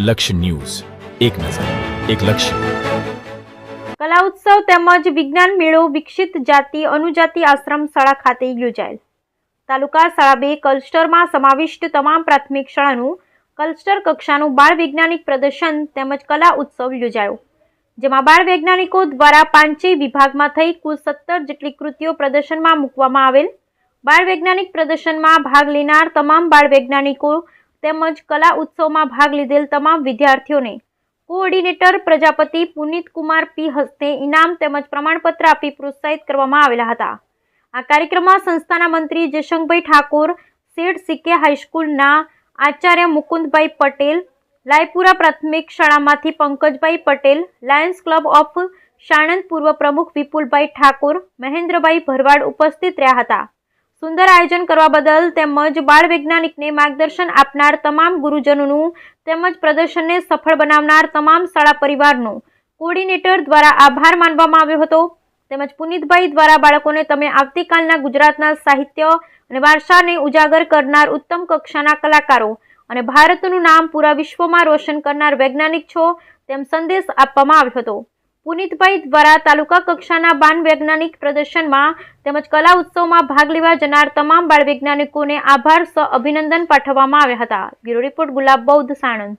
લક્ષ્ય ન્યૂઝ, એક નજર, એક લક્ષ્ય. કલા ઉત્સવ તેમજ વિજ્ઞાન મેળો વિકસિત જાતિ અનુજાતિ આશ્રમ શાળા ખાતે યોજાયેલ. તાલુકા શાળા 2 ક્લસ્ટરમાં સમાવિષ્ટ તમામ પ્રાથમિક શાળાનું ક્લસ્ટર કક્ષાનું બાળ વૈજ્ઞાનિક પ્રદર્શન તેમજ કલા ઉત્સવ યોજાયો, જેમાં બાળ વૈજ્ઞાનિકો દ્વારા 5 વિભાગમાં થઈ કુલ 17 જેટલી કૃતિઓ પ્રદર્શનમાં મૂકવામાં આવેલ. બાળ વૈજ્ઞાનિક પ્રદર્શનમાં ભાગ લેનાર તમામ બાળ વૈજ્ઞાનિકો તેમજ કલા ઉત્સવમાં ભાગ લીધેલ તમામ વિદ્યાર્થીઓને કોઓર્ડિનેટર પ્રજાપતિ પુનિત કુમાર પી હસ્તે ઇનામ તેમજ પ્રમાણપત્ર આપી પ્રોત્સાહિત કરવામાં આવેલા હતા. આ કાર્યક્રમમાં સંસ્થાના મંત્રી જયશંકભાઈ ઠાકોર, શેઠ સીકે હાઈસ્કૂલના આચાર્ય મુકુંદભાઈ પટેલ, લાયપુરા પ્રાથમિક શાળામાંથી Pankajbhai Patel, lions club of Sanand પૂર્વ પ્રમુખ વિપુલભાઈ ઠાકોર, મહેન્દ્રભાઈ ભરવાડ ઉપસ્થિત રહ્યા હતા. સુંદર આયોજન કરવા બદલ તેમજ બાળ વૈજ્ઞાનિકને માર્ગદર્શન આપનાર તમામ ગુરુજનોનું તેમજ પ્રદર્શનને સફળ બનાવનાર તમામ શાળા પરિવારનો કોઓર્ડિનેટર દ્વારા આભાર માનવામાં આવ્યો હતો. તેમજ પુનિતભાઈ દ્વારા બાળકોને તમે આવતીકાલના ગુજરાતના સાહિત્ય અને વારસાને ઉજાગર કરનાર ઉત્તમ કક્ષાના કલાકારો અને ભારતનું નામ પૂરા વિશ્વમાં રોશન કરનાર વૈજ્ઞાનિક છો તેમ સંદેશ આપવામાં આવ્યો હતો. પુનિતભાઈ દ્વારા તાલુકા કક્ષાના બાળ વૈજ્ઞાનિક પ્રદર્શનમાં તેમજ કલા ઉત્સવમાં ભાગ લેવા જનાર તમામ બાળ વૈજ્ઞાનિકોને આભાર સહ અભિનંદન પાઠવવામાં આવ્યા હતા. બ્યુરો રિપોર્ટ ગુલાબ બૌદ્ધ, સાણંદ.